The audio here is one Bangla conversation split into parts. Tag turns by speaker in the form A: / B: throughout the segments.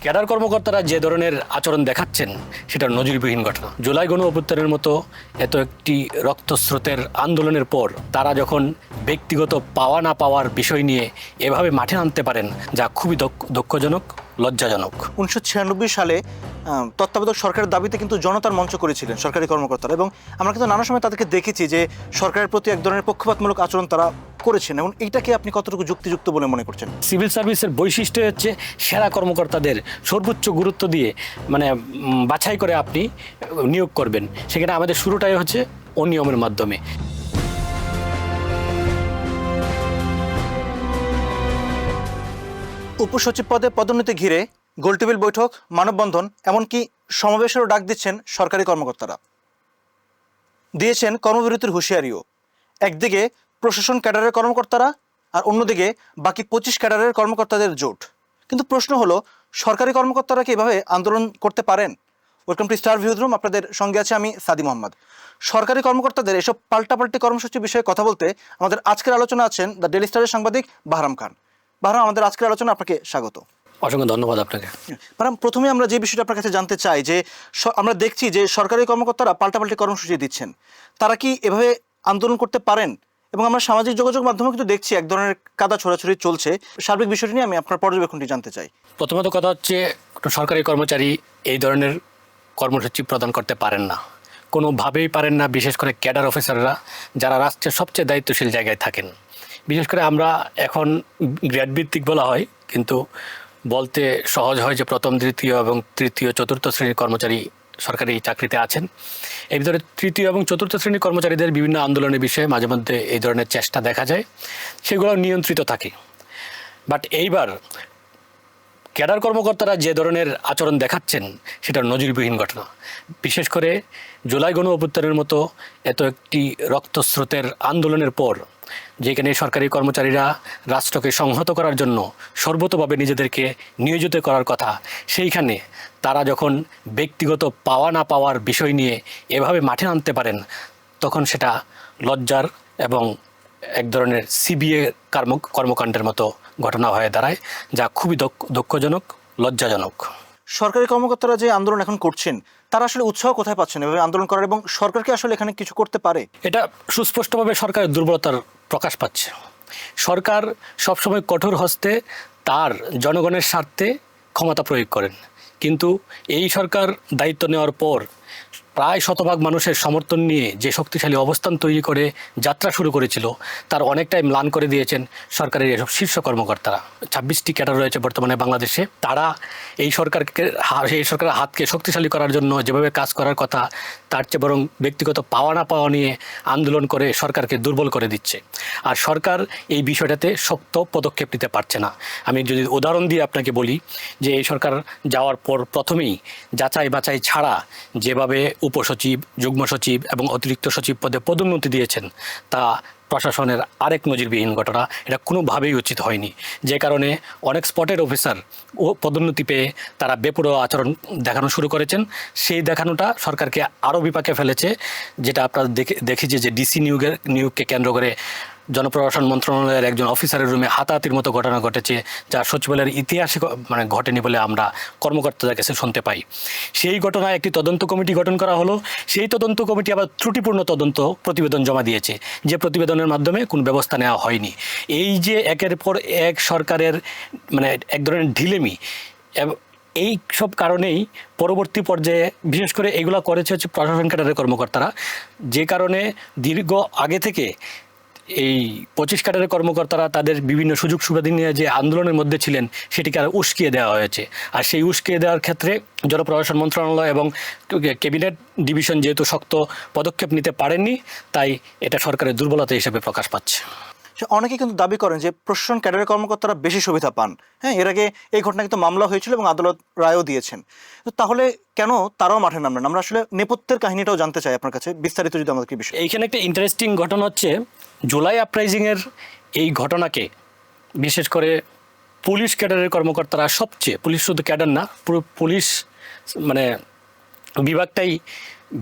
A: ক্যাডার কর্মকর্তারা যে ধরনের আচরণ দেখাচ্ছেন সেটা নজিরবিহীন ঘটনা। জুলাই গণ অভ্যুত্থানের মতো এত একটি রক্তস্রোতের আন্দোলনের পর তারা যখন ব্যক্তিগত পাওয়া না পাওয়ার বিষয় নিয়ে এভাবে মাঠে আনতে পারেন, যা খুবই দুঃখজনক, লজ্জাজনক।
B: 1996 সালে তত্ত্বাবধায়ক সরকারের দাবিতে কিন্তু জনতার মঞ্চ করেছিলেন সরকারি কর্মকর্তারা, এবং আমরা কিন্তু নানা সময় তাদেরকে দেখেছি যে সরকারের প্রতি এক ধরনের পক্ষপাতমূলক আচরণ তারা করেছেন, এবং এইটাকে আপনি কতটুকু যুক্তিযুক্ত বলে মনে করছেন?
A: সিভিল সার্ভিসের বৈশিষ্ট্য হচ্ছে সেরা কর্মকর্তাদের সর্বোচ্চ গুরুত্ব দিয়ে বাছাই করে আপনি নিয়োগ করবেন। সেখানে আমাদের শুরুটাই হচ্ছে অনিয়মের মাধ্যমে।
B: উপসচিব পদে পদোন্নতি ঘিরে গোলটেবিল বৈঠক, মানববন্ধন, এমনকি সমাবেশেরও ডাক দিচ্ছেন সরকারি কর্মকর্তারা। দিয়েছেন কর্মবিরতির হুঁশিয়ারিও। একদিকে প্রশাসন ক্যাডারের কর্মকর্তারা, আর অন্যদিকে বাকি 25 ক্যাডারের কর্মকর্তাদের জোট। কিন্তু প্রশ্ন হলো, সরকারি কর্মকর্তারা কি এভাবে আন্দোলন করতে পারেন? Welcome to star views room. আপনাদের সঙ্গে আছে আমি সাদি মোহাম্মদ। সরকারি কর্মকর্তাদের এসব পাল্টাপাল্টি কর্মসূচি বিষয়ে কথা বলতে আমাদের আজকের আলোচনা আছেন দ্য ডেইলি স্টারের সাংবাদিক বাহরাম খান। বাহরাম, আমাদের আজকের আলোচনা আপনাকে স্বাগত।
A: অসংখ্য ধন্যবাদ আপনাকে।
B: ম্যাডাম, প্রথমে আমরা যে বিষয়টা আপনার কাছে জানতে চাই যে আমরা দেখছি যে সরকারি কর্মকর্তারা পাল্টাপাল্টি কর্মসূচি দিচ্ছেন, তারা কি এভাবে আন্দোলন করতে পারেন? এবং আমরা সামাজিক যোগাযোগ মাধ্যমে কিন্তু দেখছি এক ধরনের কাদা ছোড়াছড়ি চলছে। সার্বিক বিষয়টি নিয়ে আমি আপনার পর্যবেক্ষণটি জানতে চাই।
A: প্রথমত কথা হচ্ছে, সরকারি কর্মচারী এই ধরনের কর্মসূচি প্রদান করতে পারেন না, কোনোভাবেই পারেন না। বিশেষ করে ক্যাডার অফিসাররা, যারা রাষ্ট্রের সবচেয়ে দায়িত্বশীল জায়গায় থাকেন। বিশেষ করে আমরা এখন গ্রেড ভিত্তিক বলা হয়, কিন্তু বলতে সহজ হয় যে প্রথম, দ্বিতীয় এবং তৃতীয়, চতুর্থ শ্রেণীর কর্মচারী সরকারি চাকরিতে আছেন। এর ভিতরে তৃতীয় এবং চতুর্থ শ্রেণীর কর্মচারীদের বিভিন্ন আন্দোলনের বিষয়ে মাঝে মধ্যে এই ধরনের চেষ্টা দেখা যায়, সেগুলো নিয়ন্ত্রিত থাকে। বাট এইবার ক্যাডার কর্মকর্তারা যে ধরনের আচরণ দেখাচ্ছেন সেটা নজিরবিহীন ঘটনা। বিশেষ করে জুলাই গণ অভ্যুত্থানের মতো এত একটি রক্তস্রোতের আন্দোলনের পর, যেখানে সরকারি কর্মচারীরা রাষ্ট্রকে সংহত করার জন্য সর্বতোভাবে নিজেদেরকে নিয়োজিত করার কথা, সেইখানে তারা যখন ব্যক্তিগত পাওয়া না পাওয়ার বিষয় নিয়ে এভাবে মাঠে আনতে পারেন, তখন সেটা লজ্জার এবং এক ধরনের সিবিএ কর্মকাণ্ডের মতো ঘটনা হয়ে দাঁড়ায়, যা খুবই দুঃখজনক, লজ্জাজনক।
B: সরকারি কর্মকর্তারা যে আন্দোলন এখন করছেন, তারা আসলে উৎসাহ কোথায় পাচ্ছেন এভাবে আন্দোলন করার, এবং সরকারকে আসলে এখানে কিছু করতে পারে?
A: এটা সুস্পষ্টভাবে সরকারের দুর্বলতার প্রকাশ পাচ্ছে। সরকার সবসময় কঠোর হস্তে তার জনগণের স্বার্থে ক্ষমতা প্রয়োগ করেন, কিন্তু এই সরকার দায়িত্ব নেওয়ার পর প্রায় শতভাগ মানুষের সমর্থন নিয়ে যে শক্তিশালী অবস্থান তৈরি করে যাত্রা শুরু করেছিল, তার অনেকটাই ম্লান করে দিয়েছেন সরকারের এসব শীর্ষ কর্মকর্তারা। 26টি ক্যাডার রয়েছে বর্তমানে বাংলাদেশে। তারা এই সরকারের হাতকে শক্তিশালী করার জন্য যেভাবে কাজ করার কথা, তার চেয়ে বরং ব্যক্তিগত পাওয়া না পাওয়া নিয়ে আন্দোলন করে সরকারকে দুর্বল করে দিচ্ছে। আর সরকার এই বিষয়টাতে শক্ত পদক্ষেপ নিতে পারছে না। আমি যদি উদাহরণ দিয়ে আপনাকে বলি যে, এই সরকার যাওয়ার পর প্রথমেই যাচাই বাছাই ছাড়া যেভাবে উপসচিব, যুগ্ম সচিব এবং অতিরিক্ত সচিব পদে পদোন্নতি দিয়েছেন, তা প্রশাসনের আরেক নজিরবিহীন ঘটনা। এটা কোনোভাবেই উচিত হয়নি, যে কারণে অনেক স্পটের অফিসার ও পদোন্নতি পেয়ে তারা বেপরোয়া আচরণ দেখানো শুরু করেছেন। সেই দেখানোটা সরকারকে আরও বিপাকে ফেলেছে, যেটা আপনারা দেখেছি যে ডিসি নিয়োগকে কেন্দ্র করে জনপ্রশাসন মন্ত্রণালয়ের একজন অফিসারের রুমে হাতাহাতির মতো ঘটনা ঘটেছে, যা সচিবালয়ের ইতিহাসে ঘটেনি বলে আমরা কর্মকর্তাদের কাছে শুনতে পাই। সেই ঘটনায় একটি তদন্ত কমিটি গঠন করা হলো। সেই তদন্ত কমিটি আবার ত্রুটিপূর্ণ তদন্ত প্রতিবেদন জমা দিয়েছে, যে প্রতিবেদনের মাধ্যমে কোনো ব্যবস্থা নেওয়া হয়নি। এই যে একের পর এক সরকারের এক ধরনের ঢিলেমি, এই সব কারণেই পরবর্তী পর্যায়ে বিশেষ করে এগুলো করেছে হচ্ছে প্রশাসন ক্যাডারের কর্মকর্তারা, যে কারণে দীর্ঘ আগে থেকে এই 25 ক্যাডারের কর্মকর্তারা তাদের বিভিন্ন সুযোগ সুবিধা নিয়ে যে আন্দোলনের মধ্যে ছিলেন, সেটিকে আর উস্কিয়ে দেওয়া হয়েছে। আর সেই উস্কিয়ে দেওয়ার ক্ষেত্রে জনপ্রশাসন মন্ত্রণালয় এবং ক্যাবিনেট ডিভিশন যেহেতু শক্ত পদক্ষেপ নিতে পারেননি, তাই এটা সরকারের দুর্বলতা হিসেবে প্রকাশ পাচ্ছে।
B: অনেকে কিন্তু দাবি করেন যে প্রশাসন ক্যাডারের কর্মকর্তারা বেশি সুবিধা পান। হ্যাঁ, এর আগে এই ঘটনা কিন্তু মামলা হয়েছিল এবং আদালত রায়ও দিয়েছেন। তো তাহলে কেন তারাও মাঠে নামলেন? আমরা আসলে নেপথ্যের কাহিনীটাও জানতে চাই আপনার কাছে, বিস্তারিত যদি আমাদেরকে বিষয়।
A: এইখানে একটা ইন্টারেস্টিং ঘটনা হচ্ছে, জুলাই আপরাইজিংয়ের এই ঘটনাকে বিশেষ করে পুলিশ ক্যাডারের কর্মকর্তারা সবচেয়ে, পুলিশ শুধু ক্যাডার না, পুরো পুলিশ বিভাগটাই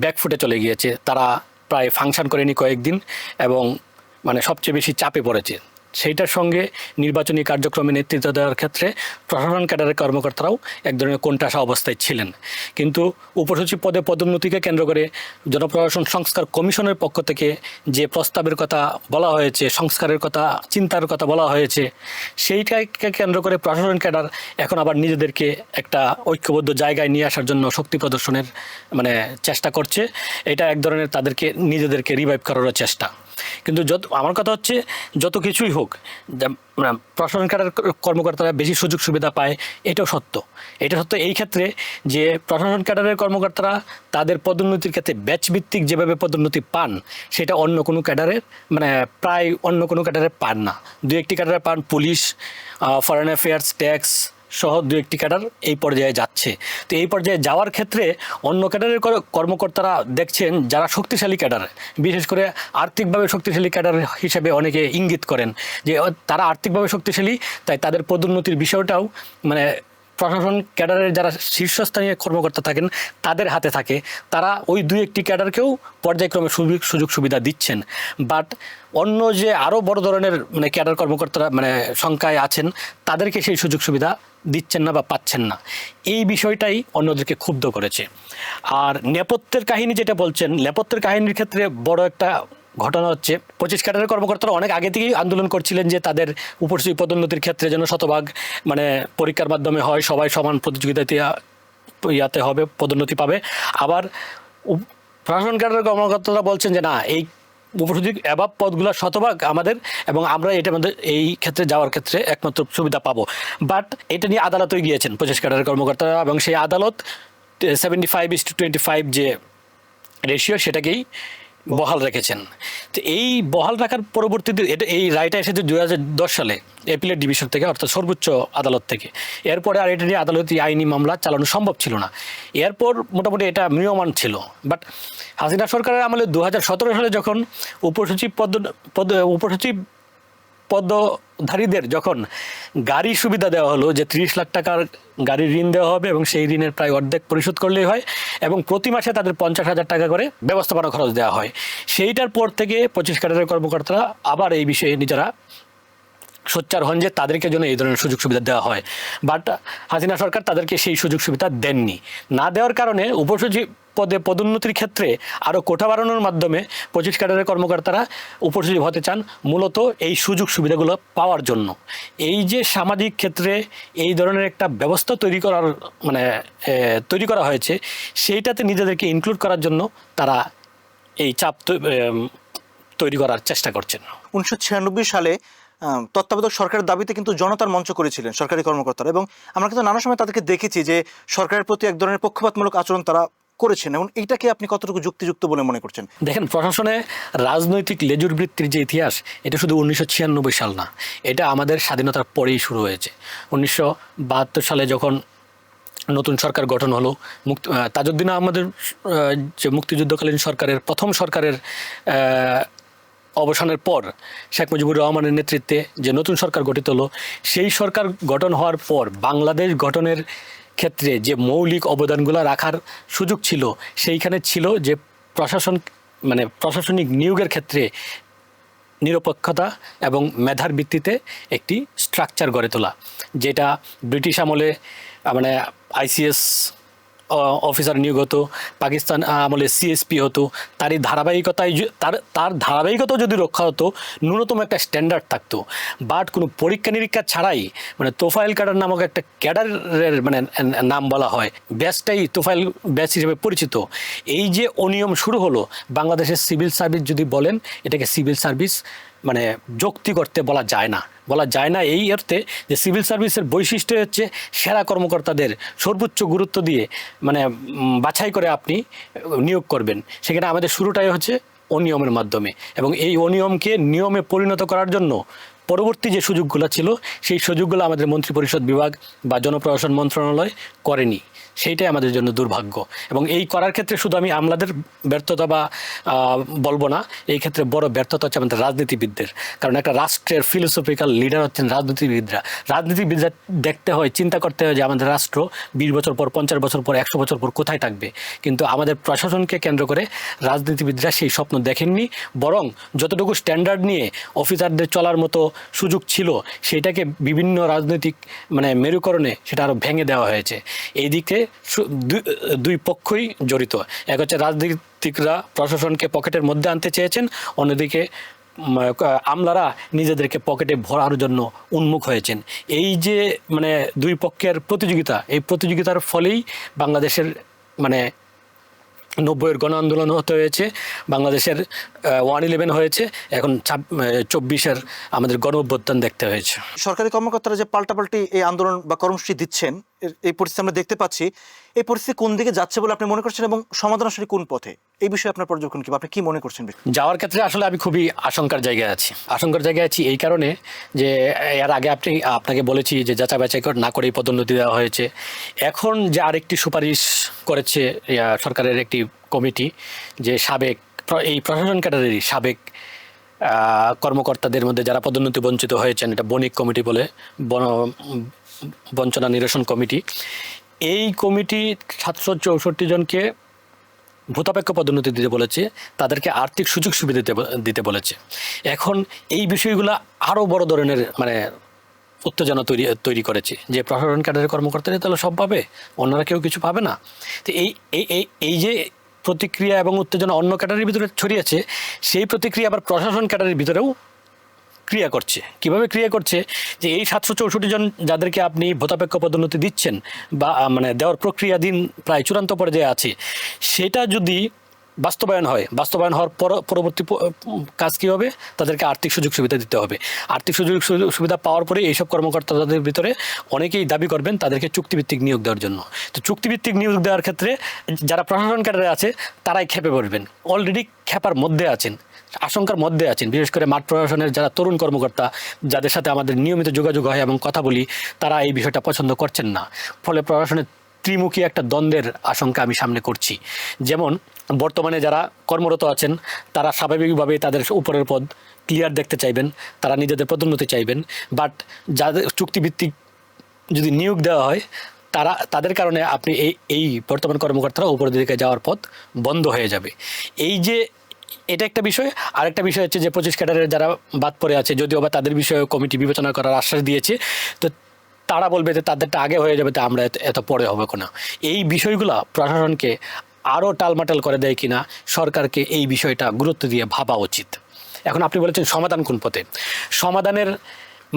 A: ব্যাকফুটে চলে গিয়েছে। তারা প্রায় ফাংশন করেনি কয়েকদিন, এবং সবচেয়ে বেশি চাপে পড়েছে। সেইটার সঙ্গে নির্বাচনী কার্যক্রমে নেতৃত্ব দেওয়ার ক্ষেত্রে প্রশাসন ক্যাডারের কর্মকর্তারাও এক ধরনের কোণঠাসা অবস্থায় ছিলেন। কিন্তু উপসচিব পদে পদোন্নতিকে কেন্দ্র করে জনপ্রশাসন সংস্কার কমিশনের পক্ষ থেকে যে প্রস্তাবের কথা বলা হয়েছে, সংস্কারের কথা, চিন্তার কথা বলা হয়েছে, সেইটাকে কেন্দ্র করে প্রশাসন ক্যাডার এখন আবার নিজেদেরকে একটা ঐক্যবদ্ধ জায়গায় নিয়ে আসার জন্য শক্তি প্রদর্শনের চেষ্টা করছে। এটা এক ধরনের তাদেরকে নিজেদেরকে রিভাইভ করার চেষ্টা। কিন্তু আমার কথা হচ্ছে, যত কিছুই হোক, প্রশাসন ক্যাডার কর্মকর্তারা বেশি সুযোগ সুবিধা পায়, এটাও সত্য। এটা সত্য এই ক্ষেত্রে যে প্রশাসন ক্যাডারের কর্মকর্তারা তাদের পদোন্নতির ক্ষেত্রে ব্যাচ ভিত্তিক যেভাবে পদোন্নতি পান, সেটা অন্য কোনো ক্যাডারের প্রায় অন্য কোনো ক্যাডারে পান না। দু একটি ক্যাডারে পান, পুলিশ, ফরেন অ্যাফেয়ার্স, ট্যাক্স সহ দু একটি ক্যাডার এই পর্যায়ে যাচ্ছে। তো এই পর্যায়ে যাওয়ার ক্ষেত্রে অন্য ক্যাডারের কর্মকর্তারা দেখছেন যারা শক্তিশালী ক্যাডার, বিশেষ করে আর্থিকভাবে শক্তিশালী ক্যাডার হিসেবে অনেকে ইঙ্গিত করেন যে তারা আর্থিকভাবে শক্তিশালী, তাই তাদের পদোন্নতির বিষয়টাও প্রশাসন ক্যাডারের যারা শীর্ষস্থানীয় কর্মকর্তা থাকেন তাদের হাতে থাকে। তারা ওই দুই একটি ক্যাডারকেও পর্যায়ক্রমে সুযোগ সুবিধা দিচ্ছেন। বাট অন্য যে আরও বড় ধরনের ক্যাডার কর্মকর্তারা সংখ্যায় আছেন, তাদেরকে সেই সুযোগ সুবিধা দিচ্ছেন না বা পাচ্ছেন না। এই বিষয়টাই অন্যদেরকে ক্ষুব্ধ করেছে। আর নেপথ্যের কাহিনী যেটা বলছেন, নেপথ্যের কাহিনীর ক্ষেত্রে বড় একটা ঘটনা হচ্ছে, 25 ক্যাডারের কর্মকর্তারা অনেক আগে থেকেই আন্দোলন করছিলেন যে তাদের উপসচিব পদোন্নতির ক্ষেত্রে যেন শতভাগ পরীক্ষার মাধ্যমে হয়, সবাই সমান প্রতিযোগিতাতে ইয়াতে হবে, পদোন্নতি পাবে। আবার প্রশাসন ক্যাডারের কর্মকর্তারা বলছেন যে না, এই উপসচিব অ্যাভাব পদগুলো শতভাগ আমাদের, এবং আমরা এটা আমাদের এই ক্ষেত্রে যাওয়ার ক্ষেত্রে একমাত্র সুবিধা পাবো। বাট এটা নিয়ে আদালতে গিয়েছেন 25 ক্যাডারের কর্মকর্তারা, এবং সেই আদালত 75:25 যে রেশিও সেটাকেই বহাল রেখেছেন। তো এই বহাল রাখার পরবর্তীতে এই রায়টা এসেছে 2010 সালে অ্যাপিলেট ডিভিশন থেকে, অর্থাৎ সর্বোচ্চ আদালত থেকে। এরপরে আর এটা নিয়ে আদালতে আইনি মামলা চালানো সম্ভব ছিল না। এরপর মোটামুটি এটা ম্রিয়মাণ ছিল। বাট হাসিনা সরকারের আমলে 2017 সালে যখন উপসচিব পদধারীদের যখন গাড়ি সুবিধা দেওয়া হলো, যে 30 লাখ টাকার গাড়ির ঋণ দেওয়া হবে এবং সেই ঋণের প্রায় অর্ধেক পরিশোধ করলেই হয়, এবং প্রতি মাসে তাদের 50,000 টাকা করে ব্যবস্থাপনা খরচ দেওয়া হয়, সেইটার পর থেকে 25 ক্যাডারের কর্মকর্তারা আবার এই বিষয়ে নিজেরা সোচ্চার হন যে তাদেরকে জন্য এই ধরনের সুযোগ সুবিধা দেওয়া হয়। বাট হাসিনা সরকার তাদেরকে সেই সুযোগ সুবিধা দেননি। না দেওয়ার কারণে উপসচিব পদে পদোন্নতির ক্ষেত্রে আরও কোঠা বাড়ানোর মাধ্যমে 25 ক্যাডারের কর্মকর্তারা উপসচিব হতে চান, মূলত এই সুযোগ সুবিধাগুলো পাওয়ার জন্য। এই যে সামাজিক ক্ষেত্রে এই ধরনের একটা ব্যবস্থা তৈরি করা হয়েছে, সেইটাতে নিজেদেরকে ইনক্লুড করার জন্য তারা এই চাপ তৈরি করার চেষ্টা করছেন।
B: 1996 সালে তত্ত্বাবধায়ক সরকারের দাবিতে কিন্তু জনতার মঞ্চ করেছিলেন সরকারি কর্মকর্তারা, এবং আমরা কিন্তু নানা সময় তাদেরকে দেখেছি যে সরকারের প্রতি এক ধরনের পক্ষপাতমূলক আচরণ তারা করেছেন, এবং এইটাকে আপনি কতটুকু যুক্তিযুক্ত বলে মনে করছেন?
A: দেখেন, প্রশাসনে রাজনৈতিক লেজুর বৃত্তির যে ইতিহাস, এটা শুধু 1996 সাল না, এটা আমাদের স্বাধীনতার পরেই শুরু হয়েছে। 1972 সালে যখন নতুন সরকার গঠন হলো, তাজউদ্দিন আহমদের যে মুক্তিযুদ্ধকালীন সরকারের প্রথম সরকারের অবসানের পর শেখ মুজিবুর রহমানের নেতৃত্বে যে নতুন সরকার গঠিত হলো, সেই সরকার গঠন হওয়ার পর বাংলাদেশ গঠনের ক্ষেত্রে যে মৌলিক অবদানগুলো রাখার সুযোগ ছিল, সেইখানে ছিল যে প্রশাসনিক নিয়োগের ক্ষেত্রে নিরপেক্ষতা এবং মেধার ভিত্তিতে একটি স্ট্রাকচার গড়ে তোলা, যেটা ব্রিটিশ আমলে আইসিএস অফিসার নিয়োগ হতো, পাকিস্তান আমলে সিএসপি হতো। তার ধারাবাহিকতা যদি রক্ষা হতো, ন্যূনতম একটা স্ট্যান্ডার্ড থাকতো। বাট কোনো পরীক্ষা নিরীক্ষা ছাড়াই তোফাইল ক্যাডার নামক একটা ক্যাডারের নাম বলা হয়, ব্যাচটাই তোফাইল ব্যাচ হিসেবে পরিচিত। এই যে অনিয়ম শুরু হলো, বাংলাদেশের সিভিল সার্ভিস যদি বলেন, এটাকে সিভিল সার্ভিস যুক্তি করতে বলা যায় না এই অর্থে যে সিভিল সার্ভিসের বৈশিষ্ট্য হচ্ছে সেরা কর্মকর্তাদের সর্বোচ্চ গুরুত্ব দিয়ে বাছাই করে আপনি নিয়োগ করবেন। সেখানে আমাদের শুরুটাই হচ্ছে অনিয়মের মাধ্যমে, এবং এই অনিয়মকে নিয়মে পরিণত করার জন্য পরবর্তী যে সুযোগগুলো ছিল, সেই সুযোগগুলো আমাদের মন্ত্রিপরিষদ বিভাগ বা জনপ্রশাসন মন্ত্রণালয় করেনি। সেইটাই আমাদের জন্য দুর্ভাগ্য। এবং এই করার ক্ষেত্রে শুধু আমি আমলাদের ব্যর্থতা বা বলবো না, এই ক্ষেত্রে বড় ব্যর্থতা হচ্ছে আমাদের রাজনীতিবিদদের। কারণ একটা রাষ্ট্রের ফিলোসফিক্যাল লিডার হচ্ছেন রাজনীতিবিদরা। রাজনীতিবিদরা দেখতে হয়, চিন্তা করতে হয় যে আমাদের রাষ্ট্র 20 বছর পর, 50 বছর পর, 100 বছর পর কোথায় থাকবে। কিন্তু আমাদের প্রশাসনকে কেন্দ্র করে রাজনীতিবিদরা সেই স্বপ্ন দেখেননি, বরং যতটুকু স্ট্যান্ডার্ড নিয়ে অফিসারদের চলার মতো সুযোগ ছিল সেটাকে বিভিন্ন রাজনৈতিক মানে মেরুকরণে সেটা আরও ভেঙে দেওয়া হয়েছে। এই দিকে দুই পক্ষই জড়িত। এক হচ্ছে রাজনীতিকরা প্রশাসনকে পকেটের মধ্যে আনতে চেয়েছেন, অন্যদিকে আমলারা নিজেদেরকে পকেটে ভরার জন্য উন্মুখ হয়েছেন। এই যে মানে দুই পক্ষের প্রতিযোগিতা, এই প্রতিযোগিতার ফলেই বাংলাদেশের মানে 90-এর গণ আন্দোলন হতে হয়েছে, বাংলাদেশের 111 হয়েছে, এখন 24-এর আমাদের গণ অভ্যুত্থান দেখতে হয়েছে।
B: সরকারি কর্মকর্তারা যে পাল্টাপাল্টি এই আন্দোলন বা কর্মসূচি দিচ্ছেন, এই পরিস্থিতি আমরা দেখতে পাচ্ছি। এই পরিস্থিতি কোন দিকে যাচ্ছে বলে আপনি মনে করছেন এবং সমাধান আসলে কোন পথে, এই বিষয়ে আপনার পর্যবেক্ষণ কি, আপনি কি মনে করছেন?
A: যাওয়ার ক্ষেত্রে আসলে আমি খুবই আশঙ্কার জায়গায় আছি এই কারণে যে এর আগে আপনাকে বলেছি যে যাচাই বাছাই না করেই পদোন্নতি দেওয়া হয়েছে। এখন যে আরেকটি সুপারিশ করেছে সরকারের একটি কমিটি, যে এই প্রশাসন ক্যাডারেরই সাবেক কর্মকর্তাদের মধ্যে যারা পদোন্নতি বঞ্চিত হয়েছেন, এটা বণিক কমিটি বলে, বঞ্চনা নিরসন কমিটি। এই কমিটি 764 জনকে ভূতাপেক্ষ পদোন্নতি দিতে বলেছে, তাদেরকে আর্থিক সুযোগ সুবিধা দিতে বলেছে। এখন এই বিষয়গুলো আরও বড় ধরনের মানে উত্তেজনা তৈরি করেছে যে প্রশাসন ক্যাডারের কর্মকর্তারা তাহলে সব পাবে, অন্যরা কেউ কিছু পাবে না। তো এই যে প্রতিক্রিয়া এবং উত্তেজনা অন্য ক্যাডারের ভিতরে ছড়িয়েছে, সেই প্রতিক্রিয়া আবার প্রশাসন ক্যাডারের ভিতরেও ক্রিয়া করছে। কিভাবে ক্রিয়া করছে? যে এই 764 জন যাদেরকে আপনি ভূতাপেক্ষ পদোন্নতি দিচ্ছেন বা মানে দেওয়ার প্রক্রিয়াধীন প্রায় চূড়ান্ত পর্যায়ে আছে, সেটা যদি বাস্তবায়ন হওয়ার পরবর্তী কাজ কী হবে? তাদেরকে আর্থিক সুযোগ সুবিধা দিতে হবে। আর্থিক সুযোগ সুবিধা পাওয়ার পরে এইসব কর্মকর্তাদের ভিতরে অনেকেই দাবি করবেন তাদেরকে চুক্তিভিত্তিক নিয়োগ দেওয়ার জন্য। তো চুক্তিভিত্তিক নিয়োগ দেওয়ার ক্ষেত্রে যারা প্রশাসন ক্যাডারে আছে তারাই খেপে পড়বেন, অলরেডি খেপার মধ্যে আছেন, আশঙ্কার মধ্যে আছেন। বিশেষ করে মাঠ প্রশাসনের যারা তরুণ কর্মকর্তা, যাদের সাথে আমাদের নিয়মিত যোগাযোগ হয় এবং কথা বলি, তারা এই বিষয়টা পছন্দ করছেন না। ফলে প্রশাসনের ত্রিমুখী একটা দ্বন্দ্বের আশঙ্কা আমি সামনে করছি। যেমন বর্তমানে যারা কর্মরত আছেন তারা স্বাভাবিকভাবেই তাদের উপরের পদ ক্লিয়ার দেখতে চাইবেন, তারা নিজেদের পদোন্নতি চাইবেন। বাট যাদের চুক্তিভিত্তিক যদি নিয়োগ দেওয়া হয়, তাদের কারণে আপনি এই বর্তমান কর্মকর্তারা উপরের দিকে যাওয়ার পথ বন্ধ হয়ে যাবে। এই যে এটা একটা বিষয়। আরেকটা বিষয় হচ্ছে যে 25 ক্যাডারের যারা বাদ পড়ে আছে, যদিও বা তাদের বিষয়ে কমিটি বিবেচনা করার আশ্বাস দিয়েছে, তো তারা বলবে যে তাদেরটা আগে হয়ে যাবে, তো আমরা এত পরে হবে না। এই বিষয়গুলো প্রশাসনকে আরও টালমাটাল করে দেয় কিনা সরকারকে এই বিষয়টা গুরুত্ব দিয়ে ভাবা উচিত। এখন আপনি বলেছেন সমাধান কোন পথে? সমাধানের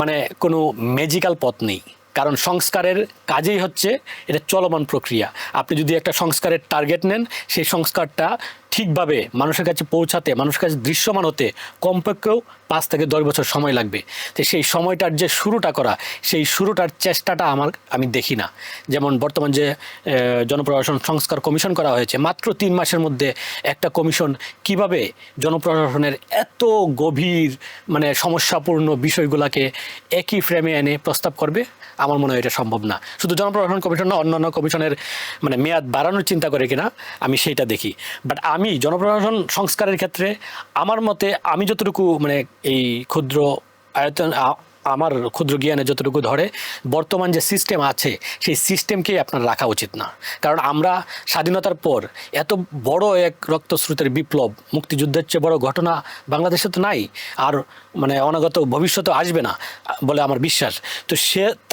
A: মানে কোনো ম্যাজিক্যাল পথ নেই, কারণ সংস্কারের কাজেই হচ্ছে এটা চলমান প্রক্রিয়া। আপনি যদি একটা সংস্কারের টার্গেট নেন, সেই সংস্কারটা ঠিকভাবে মানুষের কাছে পৌঁছাতে, মানুষের কাছে দৃশ্যমান হতে কমপক্ষেও 5 থেকে 10 বছর সময় লাগবে। তো সেই সময়টার যে শুরুটা করা, সেই শুরুটার চেষ্টাটা আমি দেখি না। যেমন বর্তমান যে জনপ্রশাসন সংস্কার কমিশন করা হয়েছে, মাত্র 3 মাসের মধ্যে একটা কমিশন কিভাবে জনপ্রশাসনের এত গভীর মানে সমস্যাপূর্ণ বিষয়গুলোকে একই ফ্রেমে এনে প্রস্তাব করবে? আমার মনে হয় এটা সম্ভব না। শুধু জনপ্রশাসন কমিশন না, অন্যান্য কমিশনের মানে মেয়াদ বাড়ানোর চিন্তা করে কিনা আমি সেইটা দেখি। বাট আমি জনপ্রশাসন সংস্কারের ক্ষেত্রে আমার মতে আমি যতটুকু মানে এই ক্ষুদ্র আয়তন, আমার ক্ষুদ্র জ্ঞানে যতটুকু ধরে, বর্তমান যে সিস্টেম আছে সেই সিস্টেমকেই আপনার রাখা উচিত না। কারণ আমরা স্বাধীনতার পর এত বড় এক রক্তস্রোতের বিপ্লব, মুক্তিযুদ্ধের চেয়ে বড় ঘটনা বাংলাদেশে তো নাই, আর মানে অনাগত ভবিষ্যতে আসবে না বলে আমার বিশ্বাস। তো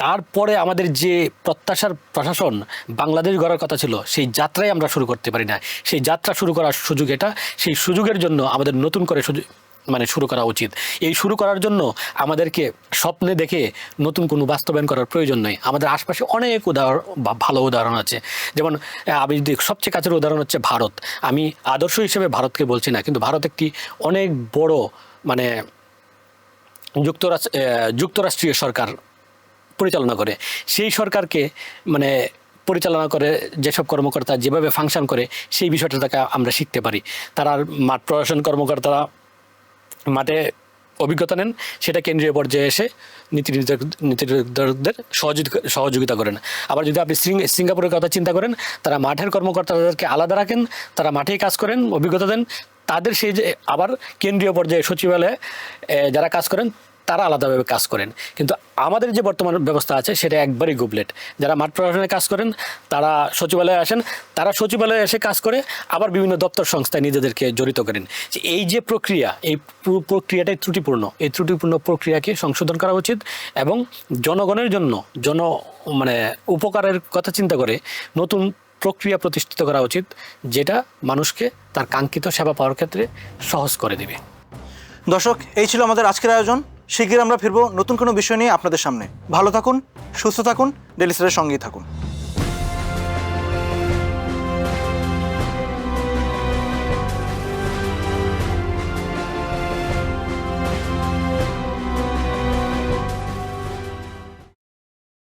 A: তারপরে আমাদের যে প্রত্যাশার প্রশাসন বাংলাদেশ গড়ার কথা ছিল, সেই যাত্রাই আমরা শুরু করতে পারি না। সেই যাত্রা শুরু করার সুযোগ এটা, সেই সুযোগের জন্য আমাদের নতুন করে শুরু করা উচিত। এই শুরু করার জন্য আমাদেরকে স্বপ্নে দেখে নতুন কোনো বাস্তবায়ন করার প্রয়োজন নেই। আমাদের আশপাশে অনেক ভালো উদাহরণ আছে। যেমন আমি যদি সবচেয়ে কাছের উদাহরণ হচ্ছে ভারত। আমি আদর্শ হিসেবে ভারতকে বলছি না, কিন্তু ভারত একটি অনেক বড় মানে যুক্তরাষ্ট্রীয় সরকার পরিচালনা করে। সেই সরকারকে মানে পরিচালনা করে যেসব কর্মকর্তা যেভাবে ফাংশন করে, সেই বিষয়টা তাকে আমরা শিখতে পারি। তারা মাঠ প্রশাসন কর্মকর্তারা মাঠে অভিজ্ঞতা নেন, সেটা কেন্দ্রীয় পর্যায়ে এসে নীতি নির্ধারকদের সহযোগিতা করেন। আবার যদি আপনি সিঙ্গাপুরের কথা চিন্তা করেন, তারা মাঠের কর্মকর্তাদেরকে আলাদা রাখেন, তারা মাঠেই কাজ করেন, অভিজ্ঞতা দেন। তাদের সেই যে আবার কেন্দ্রীয় পর্যায়ে সচিবালয়ে যারা কাজ করেন, তারা আলাদাভাবে কাজ করেন। কিন্তু আমাদের যে বর্তমান ব্যবস্থা আছে সেটা একবারই গুবলেট। যারা মাঠ প্রশাসনে কাজ করেন তারা সচিবালয়ে আসেন, তারা সচিবালয়ে এসে কাজ করে আবার বিভিন্ন দপ্তর সংস্থায় নিজেদেরকে জড়িত করেন। যে এই যে প্রক্রিয়া, এই পুরো প্রক্রিয়াটাই ত্রুটিপূর্ণ। এই ত্রুটিপূর্ণ প্রক্রিয়াকে সংশোধন করা উচিত এবং জনগণের জন্য উপকারের কথা চিন্তা করে নতুন প্রক্রিয়া প্রতিষ্ঠিত করা উচিত, যেটা মানুষকে তার কাঙ্ক্ষিত সেবা পাওয়ার ক্ষেত্রে সহজ করে দেবে।
B: দর্শক, এই ছিল আমাদের আজকের আয়োজন। শিগগির আমরা ফিরবো নতুন কোনো বিষয় নিয়ে আপনাদের সামনে। ভালো থাকুন, সুস্থ থাকুন, ডেইলি স্টারের সঙ্গেই থাকুন।